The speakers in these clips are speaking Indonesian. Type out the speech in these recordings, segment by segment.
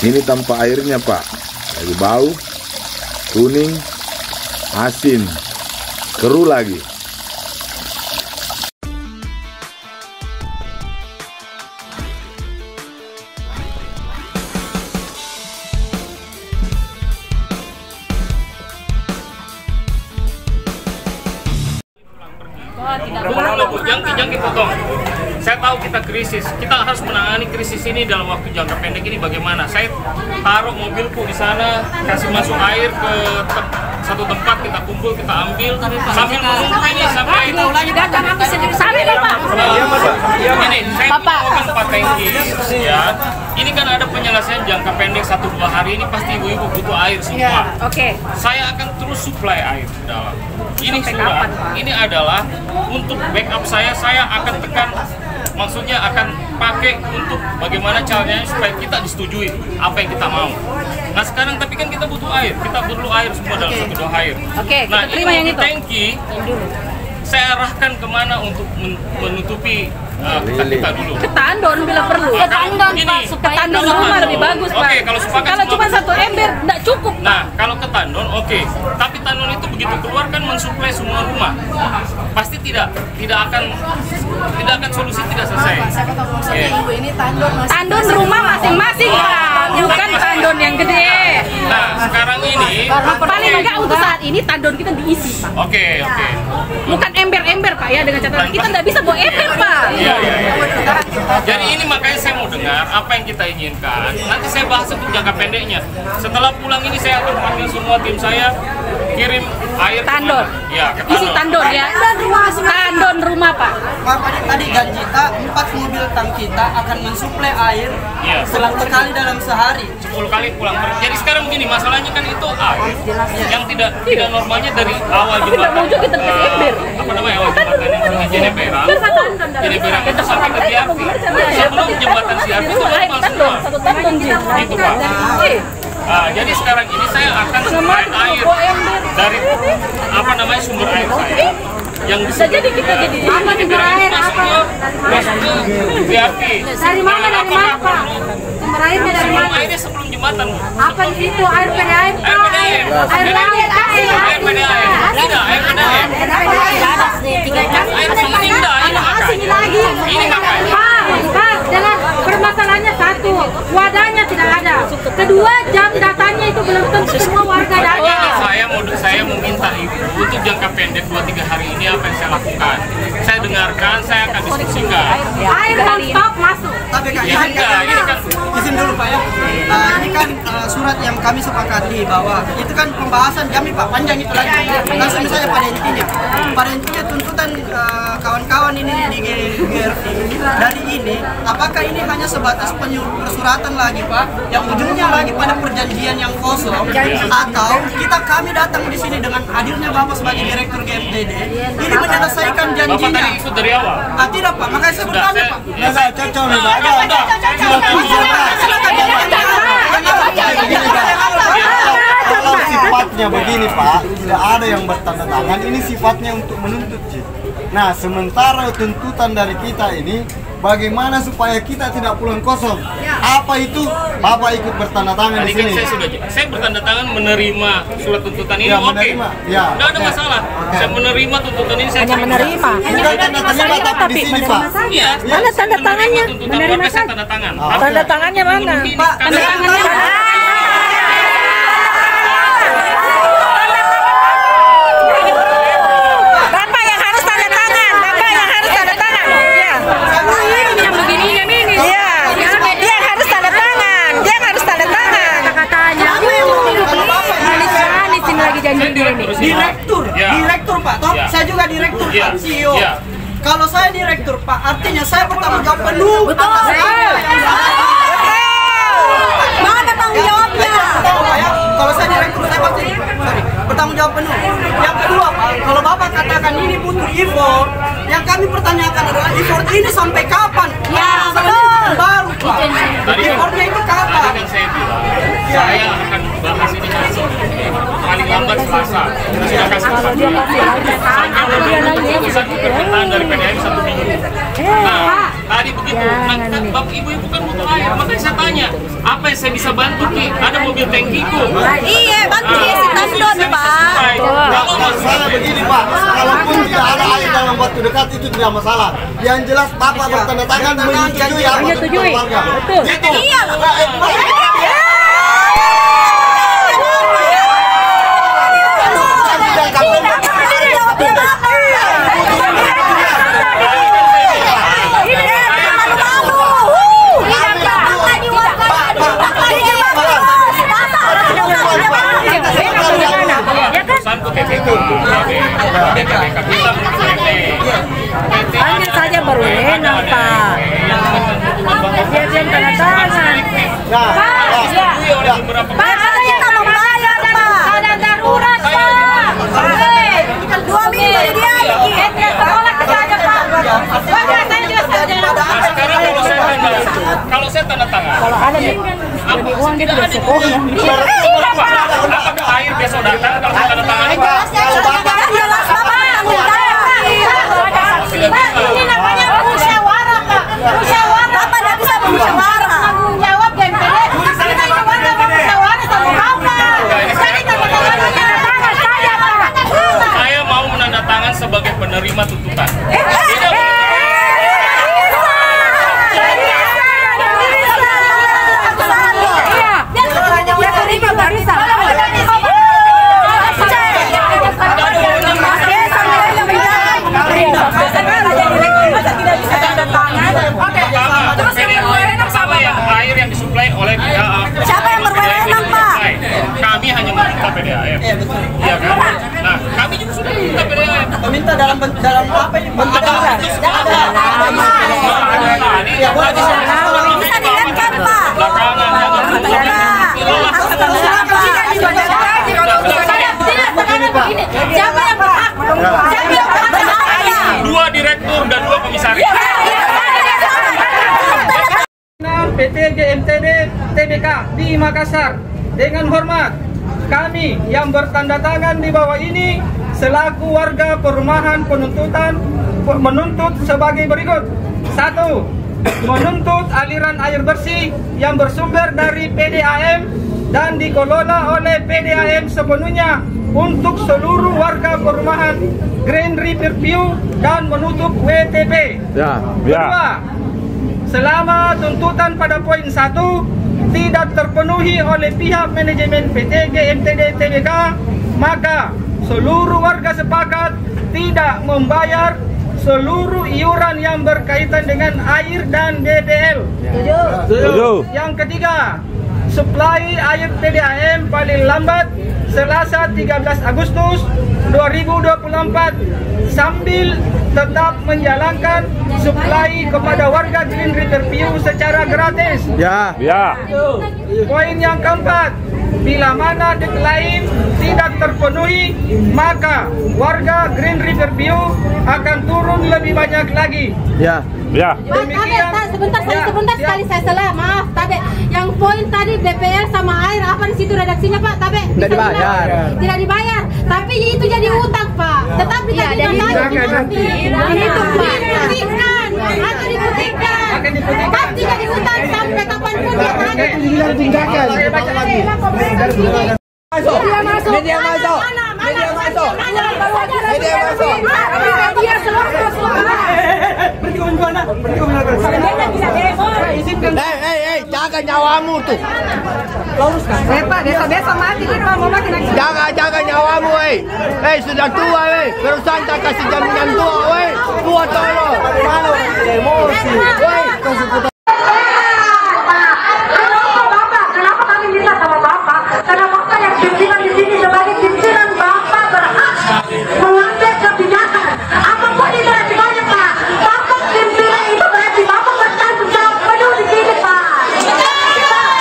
Ini tanpa airnya Pak, lagi bau, kuning, asin, keruh lagi. Jangan potong. Saya tahu kita krisis, kita harus menangani krisis ini dalam waktu jangka pendek ini bagaimana. Saya taruh mobilku di sana, kasih masuk air ke satu tempat, kita kumpul, kita ambil, sambil menunggu ini sampai kita ulangi data nanti sampai Bapak. Ini saya punya mobil 4 tangki, ya. Ini kan ada penyelesaian jangka pendek 1-2 hari ini pasti ibu-ibu butuh air semua. Oke. Saya akan terus suplai air ke dalam. Ini sudah, ini adalah untuk backup saya akan tekan, maksudnya akan pakai untuk bagaimana caranya supaya kita disetujui apa yang kita mau. Nah sekarang tapi kan kita butuh air, kita perlu air semua dalam 1-2 air. Nah ini tangki, saya arahkan kemana untuk menutupi kita dulu. Ke tandon bila perlu. Ke tandon Pak, supaya tandon rumah lebih bagus Pak. Oke, kalau cuma 1 ember tidak cukup. Nah, kalau ke tandon oke. Tapi tandon itu begitu keluar kan mensuplai semua rumah. Pasti tidak akan solusi tidak selesai. Ibu ini tandon rumah masing-masing Pak, bukan tandon yang gede. Nah, sekarang ini paling enggak untuk saat ini tandon kita diisi Pak. Oke. Bukan ember-ember Pak ya, dengan catatan kita tidak bisa bawa ember Pak. Iya. Jadi ini makanya saya mau dengar apa yang kita inginkan. Nanti saya bahas untuk jangka pendeknya. Setelah pulang ini saya akan panggil semua tim saya, kirim air tandon. Ya, ke tandon. Isi tandon ya. Tandon rumah Pak. Tadi janji kita 4 mobil tang kita akan mensuplai air selang sekali dalam sehari. 10 kali pulang pergi. Jadi sekarang begini, masalahnya kan itu air yang tidak normalnya dari awal jembatan. Apa namanya awal jembatan yang Jeneberang. Jeneberang itu sampai ke Tiarti. Sebelum jembatan Tiarti itu normal semua. Itu Pak. Nah, jadi sekarang ini saya akan supply air dari sumber air saya yang bisa jadi kita jadi sumber air masuk ke Tiarti. Dari mana Pak? Sumber airnya dari mana? Airnya sebelum jembatan. Apa itu air PDAM? Air PDAM. Air langit. Air PDAM. Tidak, air PDAM. Air Singinda ini makanya. Ini makanya. Pak, dengan permasalahannya satu, wadahnya tidak ada. Kedua, jam datanya itu belum tentu semua warga ada. Saya mau minta Ibu untuk jangka pendek 2-3 hari ini apa yang saya lakukan. Saya dengarkan, saya akan diskusikan. Air non-stop masuk. Tapi Kak, ini kan izin dulu Pak ya. Ini kan surat yang kami sepakati bahwa itu kan pembahasan kami Pak panjang itu lagi. Langsung saja pada intinya. Pada intinya tuntutan kawan-kawan ini di GRT dari ini, apakah ini hanya sebatas persuratan lagi Pak, yang ujungnya lagi pada perjanjian yang kosong, atau kami datang di sini dengan hadirnya Bapak sebagai Direktur GMTD ini menyelesaikan janjinya. Bapak tadi ikut dari awal? Tidak Pak, makanya saya bertanya Pak. Kalau sifatnya begini Pak, tidak ada yang bertanda tangan, ini sifatnya untuk menuntut. Nah, sementara tuntutan dari kita ini bagaimana supaya kita tidak pulang kosong? Apa itu? Bapak ikut bertanda tangan di sini. Saya bertanda tangan menerima surat tuntutan ini. Oke. Ya. Nggak ada masalah. Saya menerima tuntutan ini. Saya menerima. Bukan tanda tangan tapi di sini Pak. Iya. Mana tanda tangannya? Menerima saya tanda tangan. Tanda tangannya mana? Pak, tanda tangannya mana? Direktur Pak, toh saya juga direktur Pak, CEO. Kalau saya direktur Pak, artinya saya bertanggung jawab penuh. Betul. Mana tanggung jawabnya? Kalau saya direktur saya pasti bertanggung jawab penuh. Yang kedua Pak, kalau Bapak katakan ini butuh effort, yang kami pertanyakan adalah effort ini sampai kapan? Ya, betul. Baru Pak. Effortnya itu kapan? Tadi kan saya bilang, saya akan bahas ini paling lambat Jumat Selasa. Kita sudah kasih sampai keputusan permintaan dari PDAM 1 minggu. Nah, tadi begitu. Nah, Bapak Ibu bukan butuh air, makanya saya tanya, apa yang saya bisa bantu Ki? Ada mobil tangkiku. Iya, bantu isi tandon, Pak. Kalau masalah begini Pak, kalaupun tidak ada air dalam waktu dekat itu tidak masalah. Yang jelas Bapak bertanda tangan menyetujui apa warga. Betul. Iya lah. Panggil saja baru enak, Pak. Biar dia tanda tangan. Pak, saya tak mau bayar, Pak. Ada darurat, Pak. 2 minggu dia bikin. Sekolah kita aja, Pak. sekarang kalau saya tanda tangan, Kalau ada nih, uang dia tidak sekolah. apakah air besok datang kalau saya tanda tangan? Jelas, Bapak. Ini namanya musyawarah, Pak. Musyawarah. Bapak tidak bisa bermusyawarah. Tanggung jawab DPD. Kita ini warga mau musyawarah sama Bapak. Jadi tanda-tangan saya, Pak. Saya mau menandatangan sebagai penerima tuntutan. Air yang disuplai oleh PDAM. Siapa yang berwenang, Pak? Kami hanya meminta PDAM. Iya kan? Nah, kami juga sudah meminta PDAM. Meminta dalam apa ini? Bentuk Bisa dilihatkan, Pak. Belakangan Siapa yang berhak? Siapa yang berhak? 2 direktur dan 2 komisaris. PT GMTD TBK di Makassar, dengan hormat kami yang bertanda tangan di bawah ini selaku warga perumahan menuntut sebagai berikut. 1. Menuntut aliran air bersih yang bersumber dari PDAM dan dikelola oleh PDAM sepenuhnya untuk seluruh warga perumahan Green River View dan menutup WTP. Kedua, selama tuntutan pada poin 1 tidak terpenuhi oleh pihak manajemen PT GMTD TBK, maka seluruh warga sepakat tidak membayar seluruh iuran yang berkaitan dengan air dan BPL. Yang ketiga, suplai air PDAM paling lambat Selasa 13 Agustus 2024 sambil tetap menjalankan suplai kepada warga Green River View secara gratis. Poin yang keempat, bila mana deadline tidak terpenuhi, maka warga Green River View akan turun lebih banyak lagi. Sebentar sekali saya salah, maaf Tabe. Yang poin tadi BPL sama air apa di situ redaksinya Pak Tabe? Tidak dibayar. Tidak dibayar, tapi itu jadi utang Pak. Tetap kita dibuktikan atau dibuktikan. Pasti jadi utang sampai kapanpun dia tanya. Media masuk. Jaga nyawamu tuh. Desa mati di rumah mau makin lagi. Jaga nyawamu, sudah tua, perusahaan tak kasih jaminan tua, tua tolong. Mana emosi, Kenapa kami minta sama Bapak? Karena fakta yang pimpinan di sini sebagai pimpinan Bapak berhak mengambil kebijakan. Apapun itu resikonya Pak. Bapak pimpinan itu berarti Bapak bertanggung jawab penuh di sini Pak.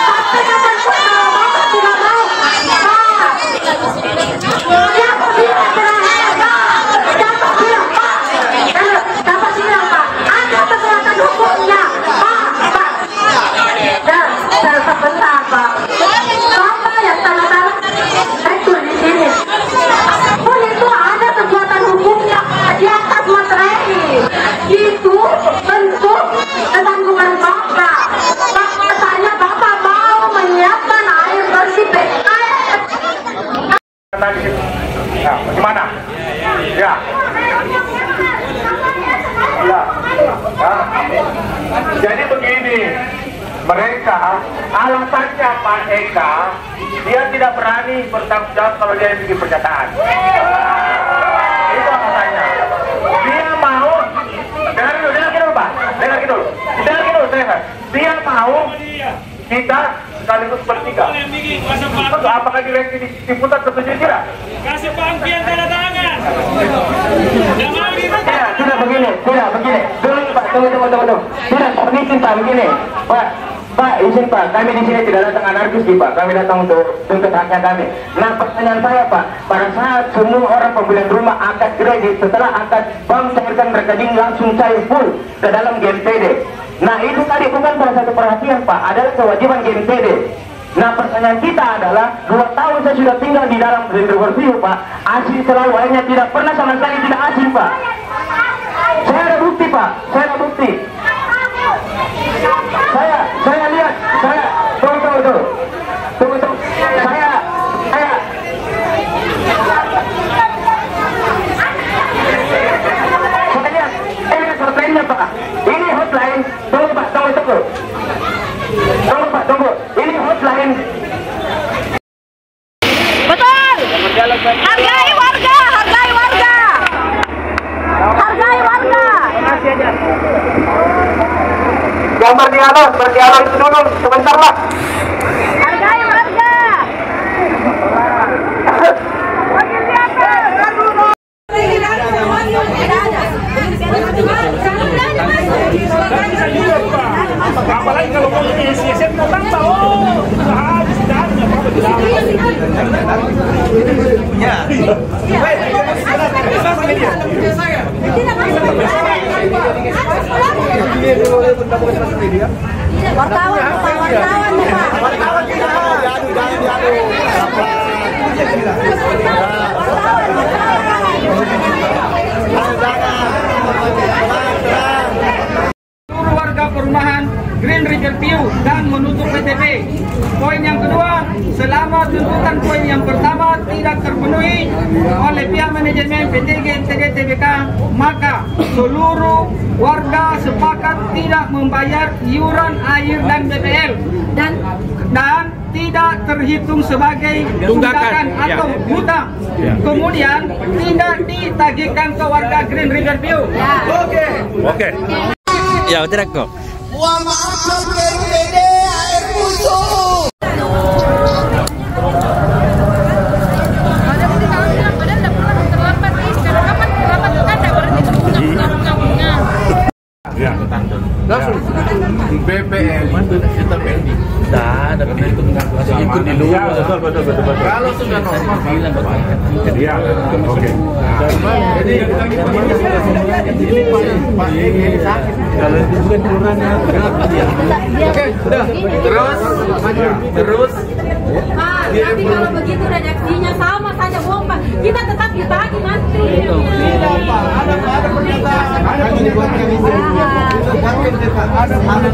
Sampai kapanpun kalau Bapak tidak mau, Pak. Siapa bisa terakhir Pak? Siapa itu bentuk ketanggungan Bapak. Katanya Bapak mau menyiapkan air bersih Ya, bagaimana? Ya. Ya. Jadi begini, mereka alasannya Pak Eka, dia tidak berani bertanggung jawab kalau dia bikin pernyataan. Itu alasannya. Dia mau, dengar dulu Pak, dengar dulu. Dia mau kita sekaligus bertiga. Apakah direksi di pusat setuju tidak? Kasih panggilan tanda tangan. Tidak begini. Dulu Pak, tunggu. Tidak, izin Pak, begini. Pak, izin Pak, kami di sini tidak datang anarkis Pak. Kami datang untuk tuntut haknya kami. Nah, pertanyaan saya Pak, pada saat semua orang pembelian rumah akad kredit, setelah akad bank cairkan rekening langsung cair full ke dalam GNPD. Nah, itu tadi bukan salah satu perhatian Pak, adalah kewajiban GNPD. Nah, pertanyaan kita adalah 2 tahun saya sudah tinggal di dalam Green River View Pak, asli selalu, airnya tidak pernah sama sekali tidak asin Pak. Saya ada bukti Pak, saya lihat, tunggu, saya lihat, ini hotline-nya Pak, ini hotline, tunggu Pak, ini hotline. Betul. Hargai warga. Yang berdialog itu dulu sebentar lah. Hargai warga. Apalagi kalau mau di SSN mau tambah, habis dannya seluruh warga perumahan Green River View dan menutup PTP. Poin yang kedua, selama tuntutan poin yang pertama tidak terpenuhi oleh pihak manajemen PTG MTD TBK, maka seluruh warga sepakat tidak membayar iuran air dan BPL dan tidak terhitung sebagai tunggakan atau hutang. Kemudian tidak ditagihkan ke warga Green River View. Oke. Ya, udah kok. Mohon maaf PTG air musuh. Ya. BPL itu kita pending. Ada itu ikut di luar. Betul. Kalau sudah normal bilang Ya, oke. Jadi ini Pak ini sakit. Kalau itu bukan kelurahannya. Oke, sudah. Terus. Pak, tapi kalau begitu redaksinya sama saja bohong Pak. Kita tetap ditagih nanti. Tidak Pak, ada pernyataan. Ada